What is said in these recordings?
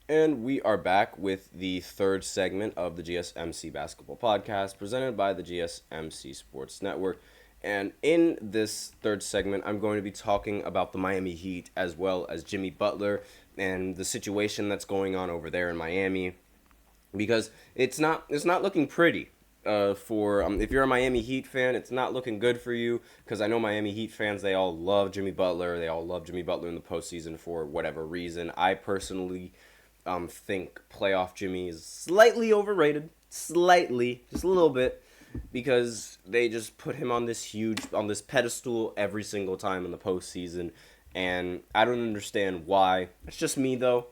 And we are back with the third segment of the GSMC Basketball Podcast presented by the GSMC Sports Network. And in this third segment, I'm going to be talking about the Miami Heat as well as Jimmy Butler and the situation that's going on over there in Miami because it's not looking pretty. For If you're a Miami Heat fan, it's not looking good for you because I know Miami Heat fans, they all love Jimmy Butler. They all love Jimmy Butler in the postseason for whatever reason. I personally think playoff Jimmy is slightly overrated, slightly, just a little bit, because they just put him on this pedestal every single time in the postseason, and I don't understand why. It's just me though,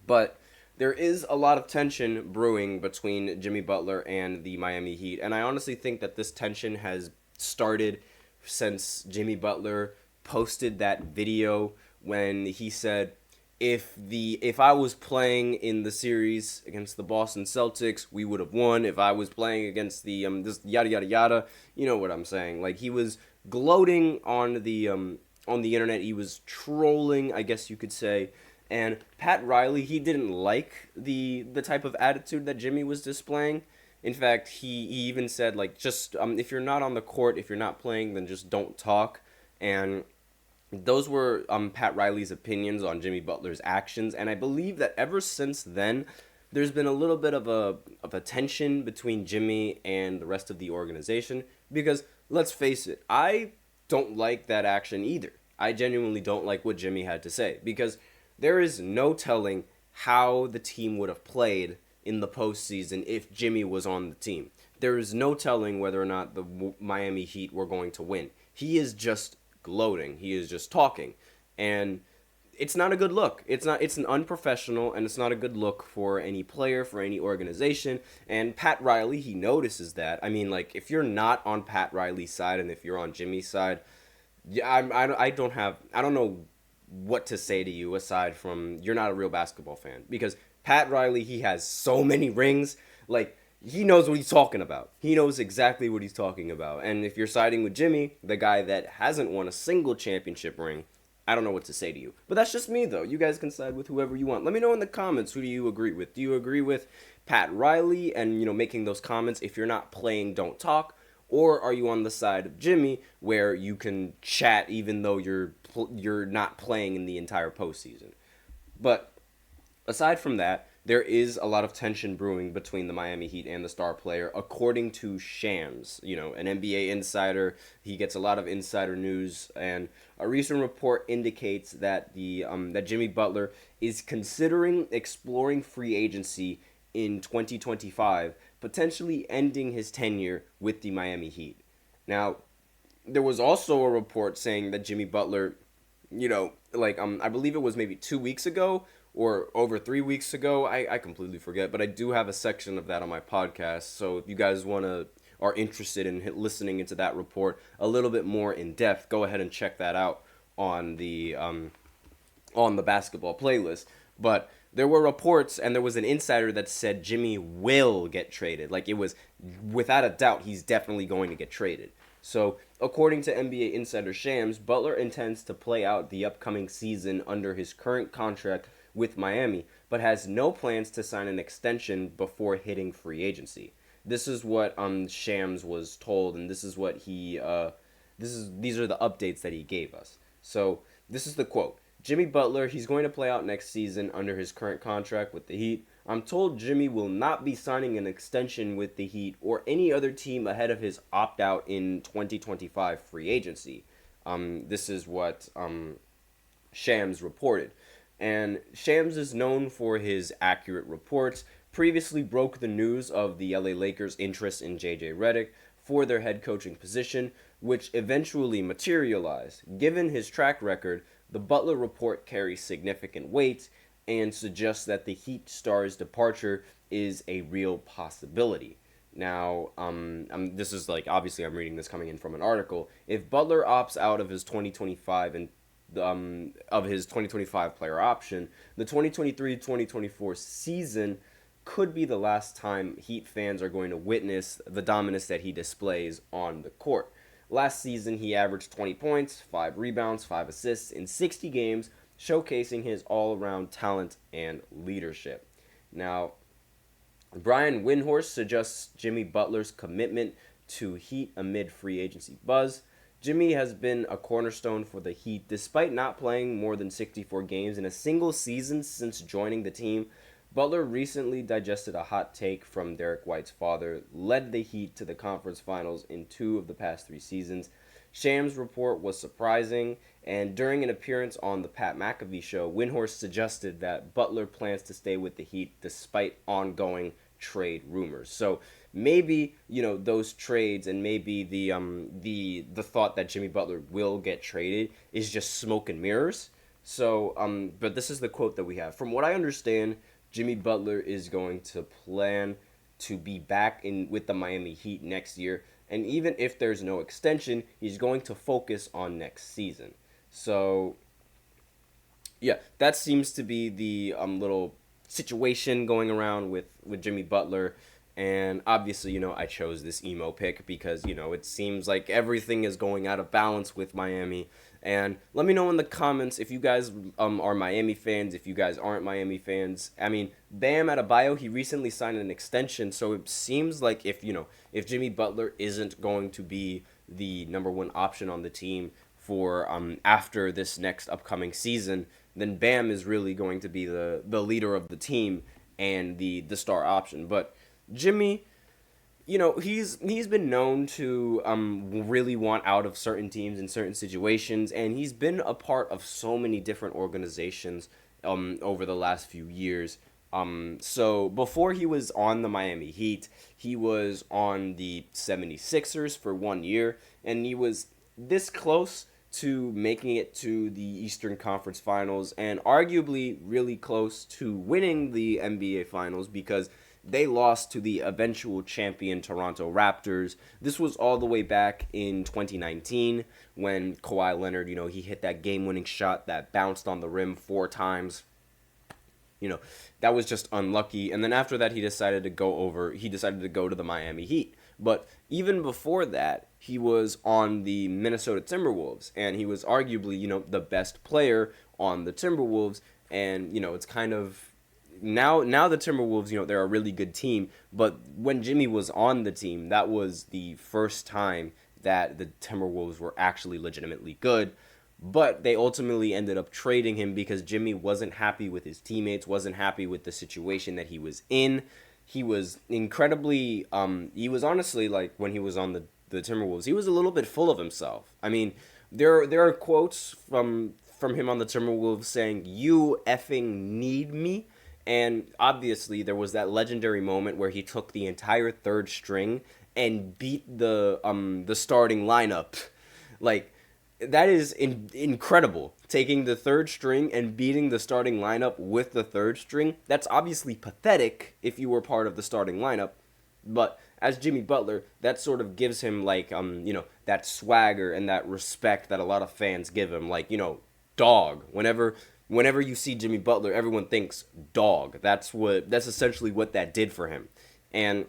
but there is a lot of tension brewing between Jimmy Butler and the Miami Heat, and I honestly think that this tension has started since Jimmy Butler posted that video when he said if I was playing in the series against the Boston Celtics, we would have won. If I was playing against the this yada yada yada, you know what I'm saying. Like, he was gloating on the internet. He was trolling, I guess you could say. And Pat Riley, he didn't like the type of attitude that Jimmy was displaying. In fact, he even said, like, just if you're not on the court, if you're not playing, then just don't talk. And those were Pat Riley's opinions on Jimmy Butler's actions, and I believe that ever since then, there's been a little bit of a tension between Jimmy and the rest of the organization. Because let's face it, I don't like that action either. I genuinely don't like what Jimmy had to say because there is no telling how the team would have played in the postseason if Jimmy was on the team. There is no telling whether or not the Miami Heat were going to win. He is just gloating. He is just talking. And it's not a good look. It's an unprofessional, and it's not a good look for any player, for any organization. And Pat Riley, he notices that. I mean, like, if you're not on Pat Riley's side and if you're on Jimmy's side, yeah, I don't know what to say to you aside from you're not a real basketball fan, because Pat Riley, he has so many rings. Like, he knows what he's talking about. He knows exactly what he's talking about. And if you're siding with Jimmy, the guy that hasn't won a single championship ring, I don't know what to say to you. But that's just me, though. You guys can side with whoever you want. Let me know in the comments, who do you agree with? Do you agree with Pat Riley and, making those comments, if you're not playing, don't talk? Or are you on the side of Jimmy, where you can chat even though you're not playing in the entire postseason? But aside from that, there is a lot of tension brewing between the Miami Heat and the star player, according to Shams, an NBA insider. He gets a lot of insider news, and a recent report indicates that that Jimmy Butler is considering exploring free agency in 2025, potentially ending his tenure with the Miami Heat. Now, there was also a report saying that Jimmy Butler, I believe it was maybe 2 weeks ago or over 3 weeks ago. I completely forget, but I do have a section of that on my podcast. So if you guys are interested in listening into that report a little bit more in depth, go ahead and check that out on the basketball playlist. But there were reports, and there was an insider that said Jimmy will get traded. Like, it was without a doubt, he's definitely going to get traded. So, according to NBA insider Shams, Butler intends to play out the upcoming season under his current contract with Miami, but has no plans to sign an extension before hitting free agency. This is what Shams was told, and this is what these are the updates that he gave us. So, this is the quote. Jimmy Butler, he's going to play out next season under his current contract with the Heat. I'm told Jimmy will not be signing an extension with the Heat or any other team ahead of his opt-out in 2025 free agency. This is what Shams reported. And Shams is known for his accurate reports. Previously broke the news of the LA Lakers' interest in JJ Redick for their head coaching position, which eventually materialized. Given his track record, the Butler report carries significant weight and suggests that the Heat star's departure is a real possibility. Now, this is obviously I'm reading this coming in from an article. If Butler opts out of his 2025 and of his 2025 player option, the 2023-2024 season could be the last time Heat fans are going to witness the dominance that he displays on the court. Last season, he averaged 20 points, 5 rebounds, 5 assists in 60 games showcasing his all-around talent and leadership. Now, Brian Windhorst suggests Jimmy Butler's commitment to Heat amid free agency buzz. Jimmy has been a cornerstone for the Heat despite not playing more than 64 games in a single season since joining the team. Butler recently digested a hot take from Derek White's father, led the Heat to the conference finals in 2 of the past 3 seasons. Sham's report was surprising, and during an appearance on the Pat McAfee show, Windhorst suggested that Butler plans to stay with the Heat despite ongoing trade rumors. So maybe, those trades and maybe the thought that Jimmy Butler will get traded is just smoke and mirrors. So but this is the quote that we have. From what I understand, Jimmy Butler is going to plan to be back in with the Miami Heat next year, and even if there's no extension, he's going to focus on next season. So yeah, that seems to be the little situation going around with Jimmy Butler. And obviously, I chose this emo pick because, it seems like everything is going out of balance with Miami. And let me know in the comments if you guys are Miami fans, if you guys aren't Miami fans. I mean, Bam Adebayo, he recently signed an extension, so it seems like if Jimmy Butler isn't going to be the number one option on the team for after this next upcoming season, then Bam is really going to be the leader of the team and the star option. But Jimmy, he's been known to really want out of certain teams in certain situations, and he's been a part of so many different organizations over the last few years. So before he was on the Miami Heat, he was on the 76ers for 1 year, and he was this close to making it to the Eastern Conference Finals and arguably really close to winning the NBA Finals because they lost to the eventual champion Toronto Raptors. This was all the way back in 2019 when Kawhi Leonard, he hit that game-winning shot that bounced on the rim 4 times. That was just unlucky. And then after that, he decided to go to the Miami Heat. But even before that, he was on the Minnesota Timberwolves, and he was arguably, the best player on the Timberwolves. And, it's kind of now the Timberwolves, they're a really good team. But when Jimmy was on the team, that was the first time that the Timberwolves were actually legitimately good. But they ultimately ended up trading him because Jimmy wasn't happy with his teammates, wasn't happy with the situation that he was in. He was incredibly, he was honestly, like, when he was on the Timberwolves, he was a little bit full of himself. I mean, there are quotes from him on the Timberwolves saying, "You effing need me." And obviously, there was that legendary moment where he took the entire third string and beat the starting lineup. Like, that is incredible. Taking the third string and beating the starting lineup with the third string. That's obviously pathetic if you were part of the starting lineup. But as Jimmy Butler, that sort of gives him, like, that swagger and that respect that a lot of fans give him. Like, dog. Whenever you see Jimmy Butler, everyone thinks dog. That's essentially what that did for him. And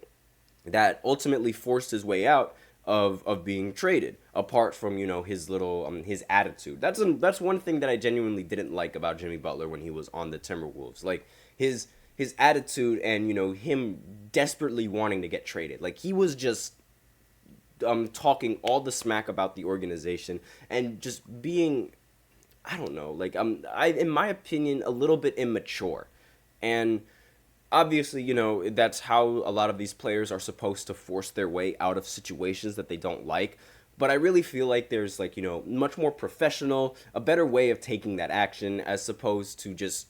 that ultimately forced his way out of being traded, apart from his little his attitude. That's one thing that I genuinely didn't like about Jimmy Butler when he was on the Timberwolves, like his attitude and him desperately wanting to get traded. Like, he was just talking all the smack about the organization and just being, I don't know, like in my opinion, a little bit immature. And obviously, that's how a lot of these players are supposed to force their way out of situations that they don't like. But I really feel like there's, like, much more professional, a better way of taking that action as opposed to just,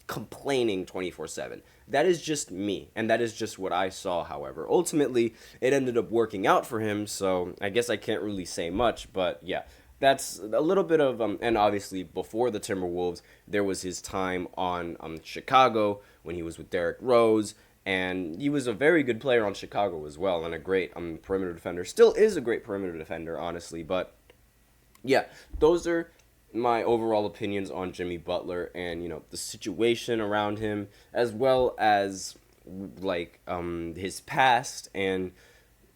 complaining 24/7. That is just me, and that is just what I saw, however. Ultimately, it ended up working out for him, so I guess I can't really say much, but yeah. That's a little bit of, and obviously before the Timberwolves, there was his time on Chicago when he was with Derrick Rose, and he was a very good player on Chicago as well, and a great perimeter defender. Still is a great perimeter defender, honestly, but yeah, those are my overall opinions on Jimmy Butler and, the situation around him, as well as, like, his past and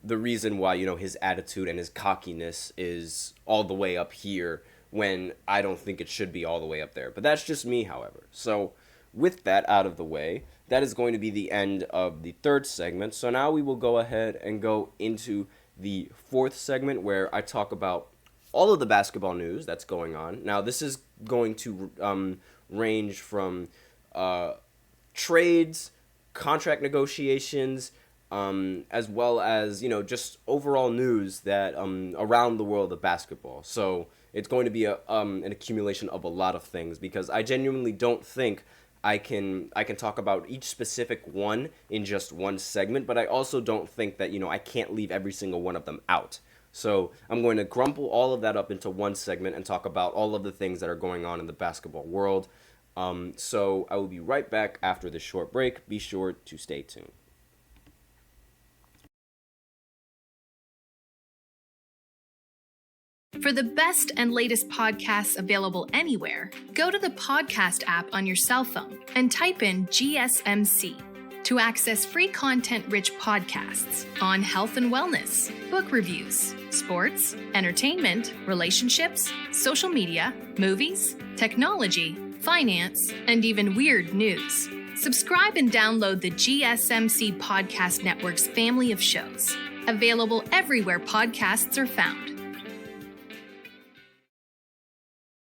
the reason why, his attitude and his cockiness is all the way up here when I don't think it should be all the way up there. But that's just me, however. So with that out of the way, that is going to be the end of the third segment. So now we will go ahead and go into the fourth segment, where I talk about all of the basketball news that's going on. Now, this is going to range from trades, contract negotiations, as well as, just overall news that around the world of basketball. So it's going to be an accumulation of a lot of things, because I genuinely don't think I can talk about each specific one in just one segment, but I also don't think that, I can't leave every single one of them out. So I'm going to crumple all of that up into one segment and talk about all of the things that are going on in the basketball world. So I will be right back after this short break. Be sure to stay tuned. For the best and latest podcasts available anywhere, go to the podcast app on your cell phone and type in GSMC to access free content-rich podcasts on health and wellness, book reviews, sports, entertainment, relationships, social media, movies, technology, finance, and even weird news. Subscribe and download the GSMC Podcast Network's family of shows, available everywhere podcasts are found.